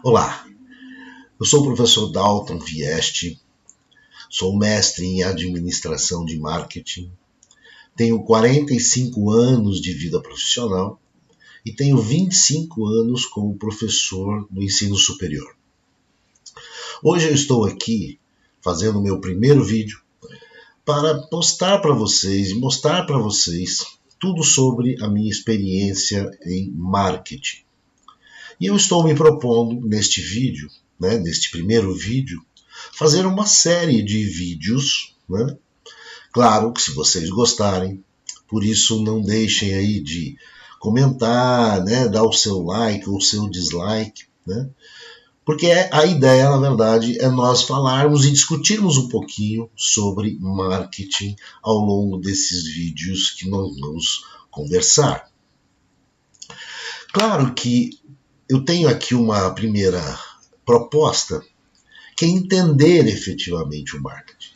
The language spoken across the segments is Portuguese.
Olá, eu sou o professor Dalton Vieste, sou mestre em administração de marketing, tenho 45 anos de vida profissional e tenho 25 anos como professor do ensino superior. Hoje eu estou aqui fazendo o meu primeiro vídeo para postar para vocês e mostrar para vocês tudo sobre a minha experiência em marketing. E eu estou me propondo neste vídeo, neste primeiro vídeo, fazer uma série de vídeos, Claro que se vocês gostarem, por isso não deixem aí de comentar, dar o seu like ou o seu dislike, Porque a ideia, na verdade, é nós falarmos e discutirmos um pouquinho sobre marketing ao longo desses vídeos que nós vamos conversar. Claro que eu tenho aqui uma primeira proposta, que é entender efetivamente o marketing.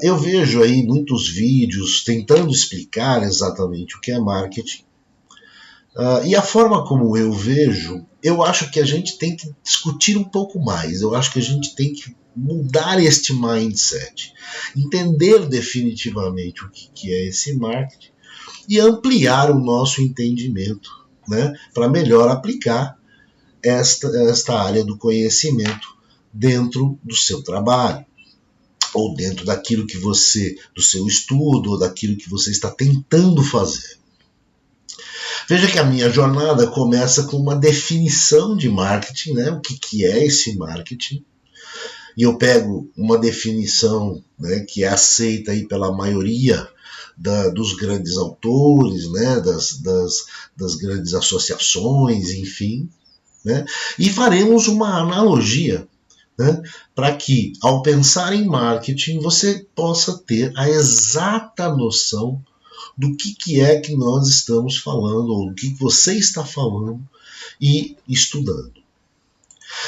Eu vejo aí muitos vídeos tentando explicar exatamente o que é marketing. E a forma como eu vejo, eu acho que a gente tem que discutir um pouco mais. Eu acho que a gente tem que mudar este mindset, entender definitivamente o que é esse marketing e ampliar o nosso entendimento, para melhor aplicar esta área do conhecimento dentro do seu trabalho, ou dentro daquilo que você, do seu estudo, ou daquilo que você está tentando fazer. Veja que a minha jornada começa com uma definição de marketing, o que é esse marketing, e eu pego uma definição que é aceita aí pela maioria dos grandes autores, das grandes associações, enfim, e faremos uma analogia para que, ao pensar em marketing, você possa ter a exata noção do que é que nós estamos falando, ou do que você está falando e estudando.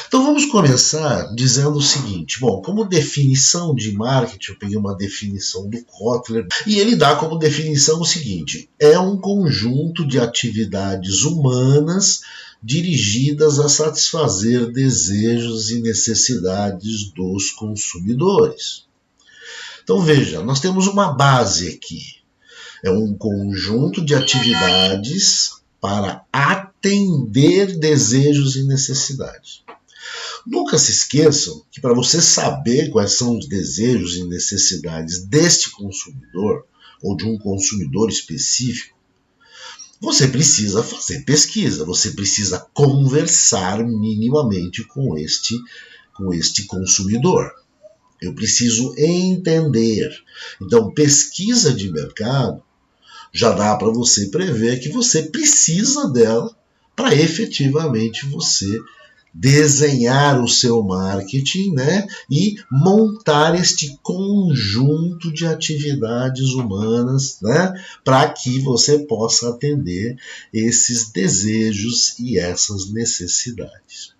Então vamos começar dizendo o seguinte, como definição de marketing, eu peguei uma definição do Kotler, e ele dá como definição o seguinte: é um conjunto de atividades humanas dirigidas a satisfazer desejos e necessidades dos consumidores. Então veja, nós temos uma base aqui. É um conjunto de atividades para atender desejos e necessidades. Nunca se esqueçam que para você saber quais são os desejos e necessidades deste consumidor, ou de um consumidor específico, você precisa fazer pesquisa, você precisa conversar minimamente com este consumidor. Eu preciso entender. Então, pesquisa de mercado já dá para você prever que você precisa dela para efetivamente você desenhar o seu marketing, e montar este conjunto de atividades humanas, para que você possa atender esses desejos e essas necessidades.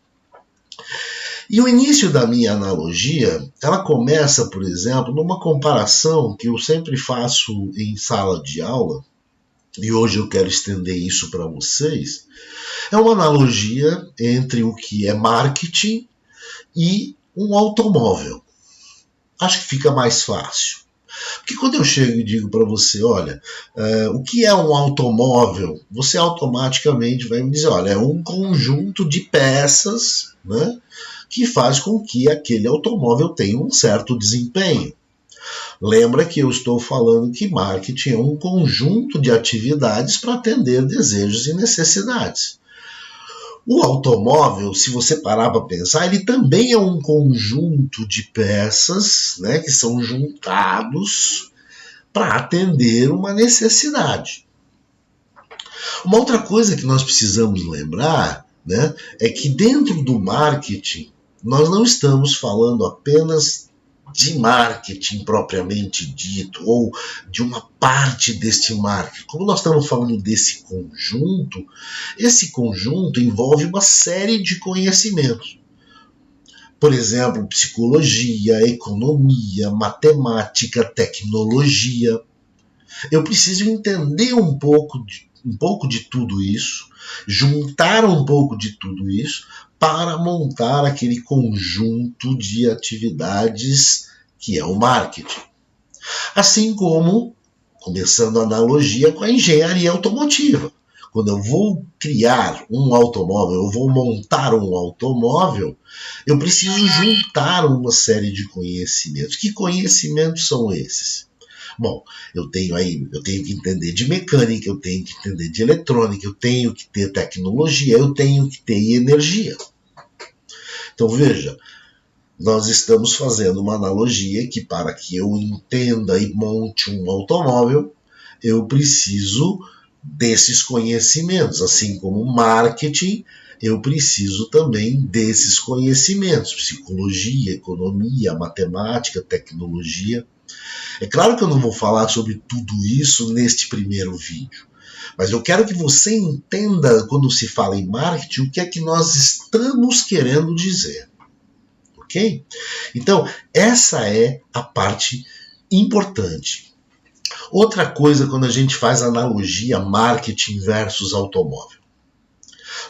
E o início da minha analogia, ela começa, por exemplo, numa comparação que eu sempre faço em sala de aula, e hoje eu quero estender isso para vocês. É uma analogia entre o que é marketing e um automóvel. Acho que fica mais fácil. Porque quando eu chego e digo para você, olha, o que é um automóvel? Você automaticamente vai me dizer, olha, é um conjunto de peças, que faz com que aquele automóvel tenha um certo desempenho. Lembra que eu estou falando que marketing é um conjunto de atividades para atender desejos e necessidades. O automóvel, se você parar para pensar, ele também é um conjunto de peças, que são juntados para atender uma necessidade. Uma outra coisa que nós precisamos lembrar, é que dentro do marketing, nós não estamos falando apenas de marketing propriamente dito, ou de uma parte deste marketing. Como nós estamos falando desse conjunto, esse conjunto envolve uma série de conhecimentos. Por exemplo, psicologia, economia, matemática, tecnologia. Eu preciso entender um pouco um pouco de tudo isso, juntar um pouco de tudo isso para montar aquele conjunto de atividades que é o marketing. Assim como, começando a analogia com a engenharia automotiva. Quando eu vou criar um automóvel, eu vou montar um automóvel, eu preciso juntar uma série de conhecimentos. Que conhecimentos são esses? Bom, eu tenho que entender de mecânica, eu tenho que entender de eletrônica, eu tenho que ter tecnologia, eu tenho que ter energia. Então veja, nós estamos fazendo uma analogia que para que eu entenda e monte um automóvel, eu preciso desses conhecimentos, assim como marketing, eu preciso também desses conhecimentos, psicologia, economia, matemática, tecnologia. É claro que eu não vou falar sobre tudo isso neste primeiro vídeo, mas eu quero que você entenda, quando se fala em marketing, o que é que nós estamos querendo dizer. Ok? Então, essa é a parte importante. Outra coisa, quando a gente faz analogia marketing versus automóvel.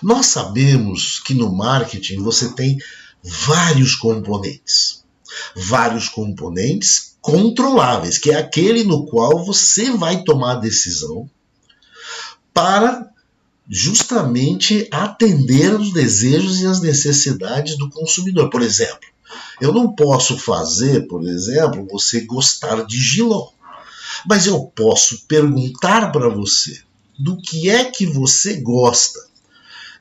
Nós sabemos que no marketing você tem vários componentes. Vários componentes controláveis, que é aquele no qual você vai tomar a decisão para justamente atender os desejos e as necessidades do consumidor. Por exemplo, eu não posso fazer, por exemplo, você gostar de jiló, mas eu posso perguntar para você do que é que você gosta.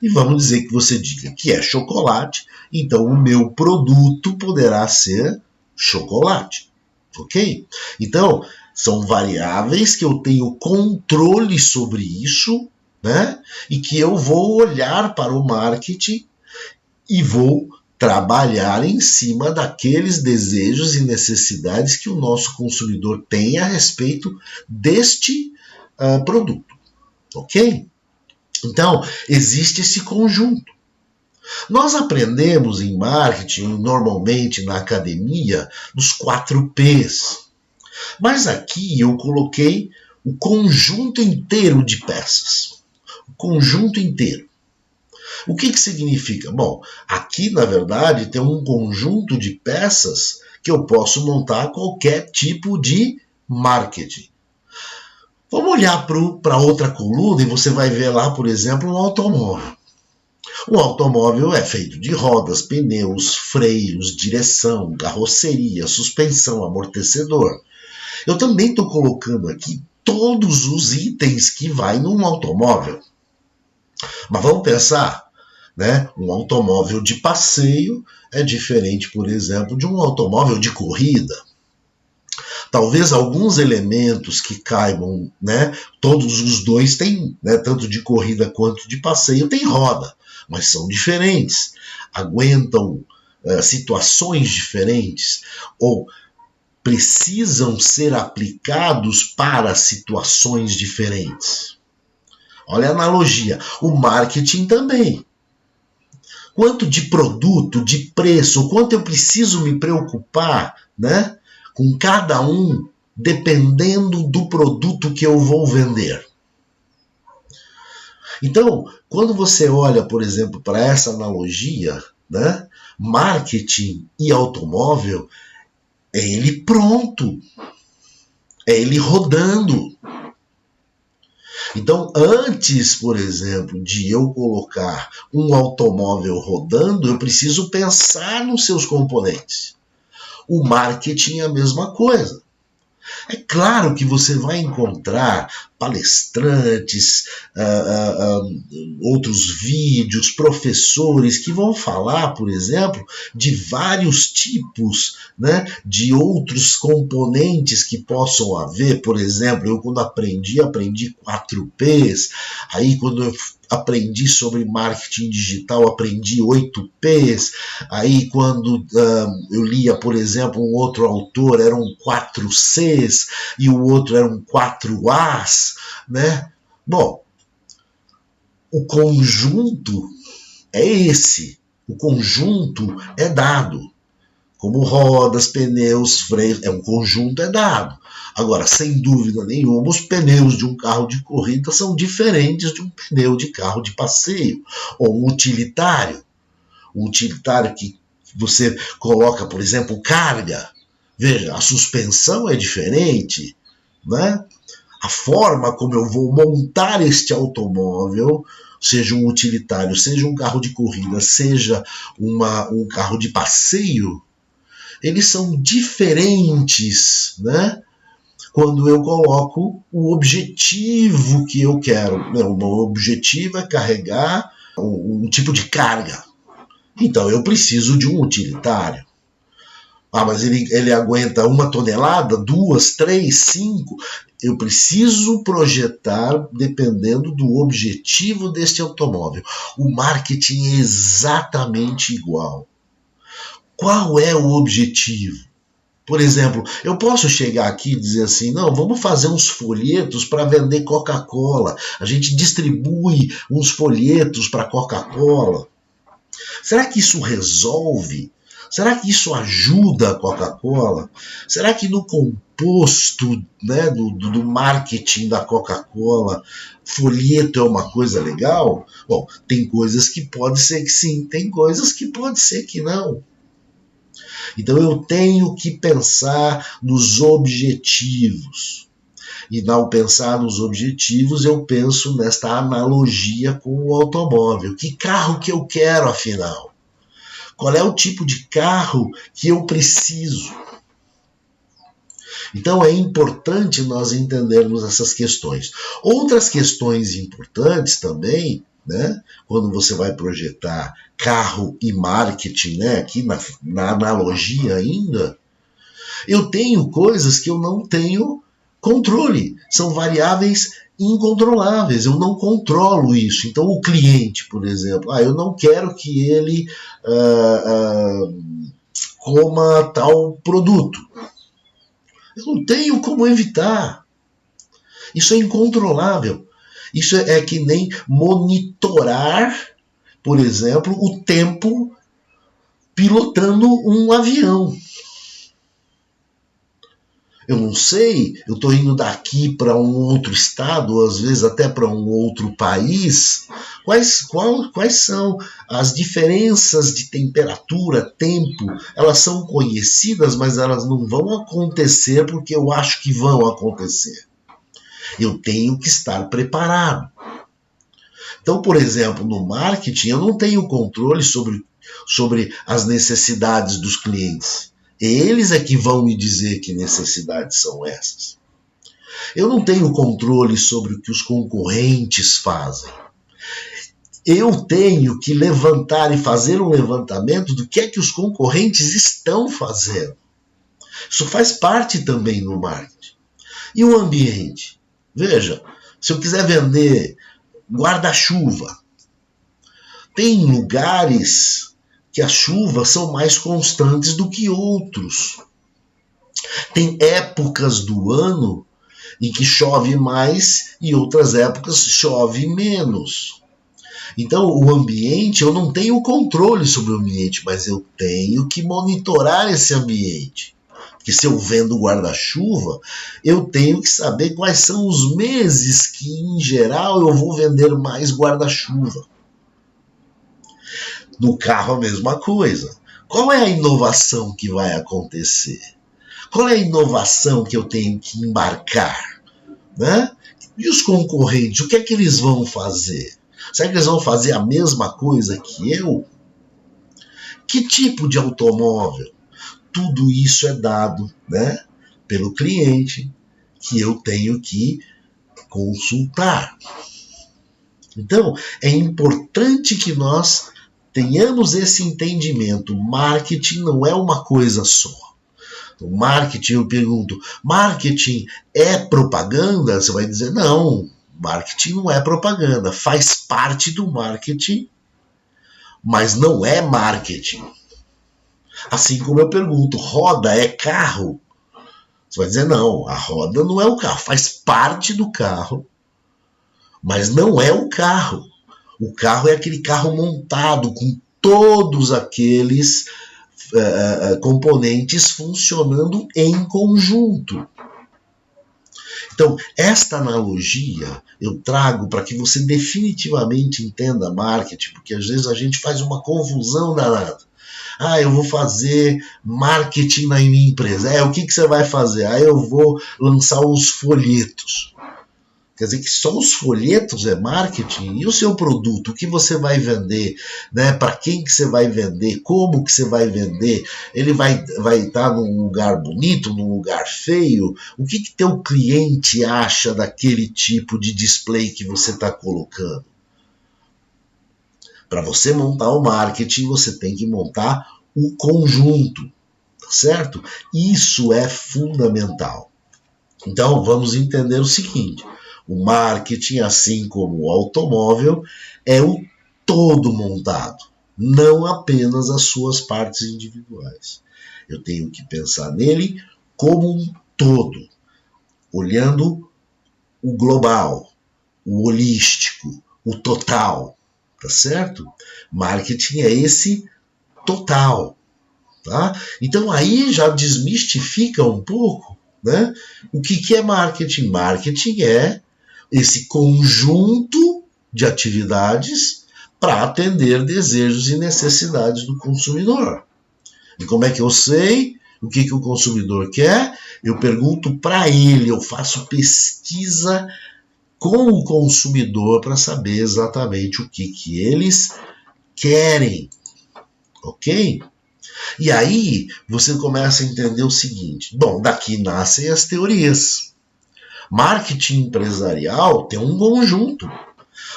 E vamos dizer que você diga que é chocolate, então o meu produto poderá ser chocolate. Ok? Então, são variáveis que eu tenho controle sobre isso, né? E que eu vou olhar para o marketing e vou trabalhar em cima daqueles desejos e necessidades que o nosso consumidor tem a respeito deste produto. Ok? Então, existe esse conjunto. Nós aprendemos em marketing, normalmente na academia, nos 4 P's. Mas aqui eu coloquei o conjunto inteiro de peças. O conjunto inteiro. O que significa? Bom, aqui na verdade tem um conjunto de peças que eu posso montar qualquer tipo de marketing. Vamos olhar para outra coluna e você vai ver lá, por exemplo, um automóvel. O automóvel é feito de rodas, pneus, freios, direção, carroceria, suspensão, amortecedor. Eu também estou colocando aqui todos os itens que vai num automóvel. Mas vamos pensar, né? Um automóvel de passeio é diferente, por exemplo, de um automóvel de corrida. Talvez alguns elementos que caibam, né? Todos os dois têm, né? Tanto de corrida quanto de passeio, tem roda, mas são diferentes, aguentam situações diferentes, ou precisam ser aplicados para situações diferentes. Olha a analogia. O marketing também. Quanto de produto, de preço, quanto eu preciso me preocupar, né, com cada um, dependendo do produto que eu vou vender. Então, quando você olha, por exemplo, para essa analogia, né, marketing e automóvel, é ele pronto, é ele rodando. Então, antes, por exemplo, de eu colocar um automóvel rodando, eu preciso pensar nos seus componentes. O marketing é a mesma coisa. É claro que você vai encontrar palestrantes, outros vídeos, professores que vão falar, por exemplo, de vários tipos, né, de outros componentes que possam haver. Por exemplo, eu quando aprendi 4 P's, aí quando eu aprendi sobre marketing digital, aprendi 8 P's, aí quando eu lia, por exemplo, um outro autor, eram 4 C's, e o outro eram 4 A's, né? Bom, o conjunto é esse, o conjunto é dado. como rodas, pneus, freios, um conjunto é dado. Agora, sem dúvida nenhuma, os pneus de um carro de corrida são diferentes de um pneu de carro de passeio, ou um utilitário que você coloca, por exemplo, carga. Veja, a suspensão é diferente, né? A forma como eu vou montar este automóvel, seja um utilitário, seja um carro de corrida, seja um carro de passeio, eles são diferentes, né? Quando eu coloco o objetivo que eu quero. O meu objetivo é carregar um tipo de carga. Então eu preciso de um utilitário. Mas ele aguenta 1 tonelada, 2, 3, 5. Eu preciso projetar dependendo do objetivo deste automóvel. O marketing é exatamente igual. Qual é o objetivo? Por exemplo, eu posso chegar aqui e dizer assim, não, vamos fazer uns folhetos para vender Coca-Cola. A gente distribui uns folhetos para Coca-Cola. Será que isso resolve? Será que isso ajuda a Coca-Cola? Será que no composto, né, do marketing da Coca-Cola, folheto é uma coisa legal? Bom, tem coisas que pode ser que sim, tem coisas que pode ser que não. Então eu tenho que pensar nos objetivos. E ao pensar nos objetivos, eu penso nesta analogia com o automóvel. Que carro que eu quero, afinal? Qual é o tipo de carro que eu preciso? Então é importante nós entendermos essas questões. Outras questões importantes também, né, quando você vai projetar carro e marketing, né, aqui na analogia ainda, eu tenho coisas que eu não tenho controle, são variáveis incontroláveis, eu não controlo isso. Então o cliente, por exemplo, eu não quero que ele coma tal produto. Eu não tenho como evitar. Isso é incontrolável. Isso é que nem monitorar, por exemplo, o tempo pilotando um avião. Eu não sei, eu estou indo daqui para um outro estado, ou às vezes até para um outro país. Quais são as diferenças de temperatura, tempo? Elas são conhecidas, mas elas não vão acontecer porque eu acho que vão acontecer. Eu tenho que estar preparado. Então, por exemplo, no marketing, eu não tenho controle sobre as necessidades dos clientes. Eles é que vão me dizer que necessidades são essas. Eu não tenho controle sobre o que os concorrentes fazem. Eu tenho que levantar e fazer um levantamento do que é que os concorrentes estão fazendo. Isso faz parte também no marketing. E o ambiente? Veja, se eu quiser vender guarda-chuva, tem lugares que as chuvas são mais constantes do que outros. Tem épocas do ano em que chove mais e outras épocas chove menos. Então, o ambiente, eu não tenho controle sobre o ambiente, mas eu tenho que monitorar esse ambiente. Porque se eu vendo guarda-chuva, eu tenho que saber quais são os meses que, em geral, eu vou vender mais guarda-chuva. No carro, a mesma coisa. Qual é a inovação que vai acontecer? Qual é a inovação que eu tenho que embarcar? Né? E os concorrentes, o que é que eles vão fazer? Será que eles vão fazer a mesma coisa que eu? Que tipo de automóvel? Tudo isso é dado, né, pelo cliente, que eu tenho que consultar. Então, é importante que nós tenhamos esse entendimento. Marketing não é uma coisa só. O marketing, eu pergunto, marketing é propaganda? Você vai dizer, não, marketing não é propaganda, faz parte do marketing, mas não é marketing. Assim como eu pergunto, roda é carro? Você vai dizer, não, a roda não é o carro, faz parte do carro, mas não é o carro. O carro é aquele carro montado com todos aqueles componentes funcionando em conjunto. Então, esta analogia eu trago para que você definitivamente entenda marketing, porque às vezes a gente faz uma confusão danada. Eu vou fazer marketing na minha empresa. O que você vai fazer? Eu vou lançar os folhetos. Quer dizer que só os folhetos é marketing? E o seu produto? O que você vai vender? Né? Para quem que você vai vender? Como que você vai vender? Ele vai estar num lugar bonito, num lugar feio? O que teu cliente acha daquele tipo de display que você está colocando? Para você montar o marketing, você tem que montar o conjunto, tá certo? Isso é fundamental. Então, vamos entender o seguinte. O marketing, assim como o automóvel, é o todo montado, não apenas as suas partes individuais. Eu tenho que pensar nele como um todo, olhando o global, o holístico, o total, tá certo? Marketing é esse total, tá? Então aí já desmistifica um pouco, né? O que é marketing? Marketing é esse conjunto de atividades para atender desejos e necessidades do consumidor. E como é que eu sei o que o consumidor quer? Eu pergunto para ele, eu faço pesquisa com o consumidor para saber exatamente o que eles querem, ok? E aí você começa a entender o seguinte, bom, daqui nascem as teorias. Marketing empresarial tem um conjunto.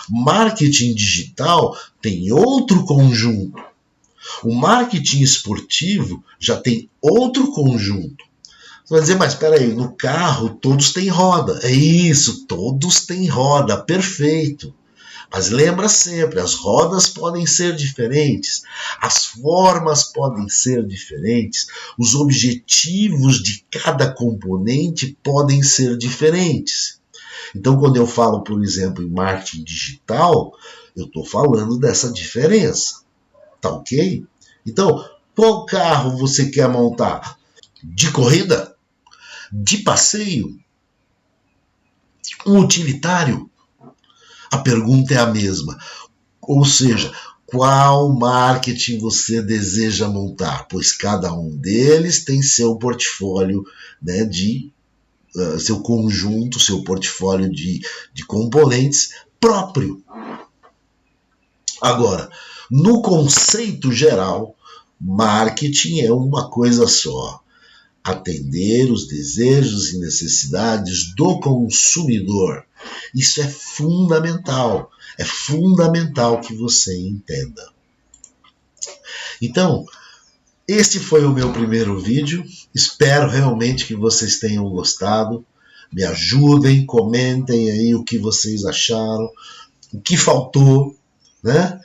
Marketing digital tem outro conjunto. O marketing esportivo já tem outro conjunto. Você vai dizer, mas espera aí, no carro todos têm roda. É isso, todos têm roda, perfeito. Mas lembra sempre, as rodas podem ser diferentes, as formas podem ser diferentes, os objetivos de cada componente podem ser diferentes. Então, quando eu falo, por exemplo, em marketing digital, eu estou falando dessa diferença. Tá ok? Então, qual carro você quer montar? De corrida? De passeio? Um utilitário? A pergunta é a mesma. Ou seja, qual marketing você deseja montar? Pois cada um deles tem seu portfólio, né, seu conjunto, seu portfólio de componentes próprio. Agora, no conceito geral, marketing é uma coisa só. Atender os desejos e necessidades do consumidor. Isso é fundamental. É fundamental que você entenda. Então, este foi o meu primeiro vídeo. Espero realmente que vocês tenham gostado. Me ajudem, comentem aí o que vocês acharam, o que faltou, né?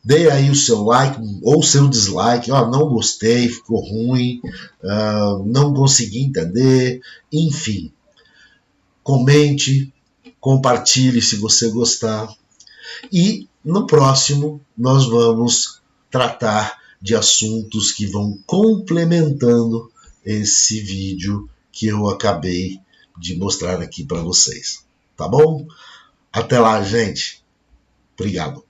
Dê aí o seu like ou o seu dislike. Não gostei, ficou ruim, não consegui entender. Enfim, comente, compartilhe se você gostar. E no próximo nós vamos tratar de assuntos que vão complementando esse vídeo que eu acabei de mostrar aqui para vocês. Tá bom? Até lá, gente. Obrigado.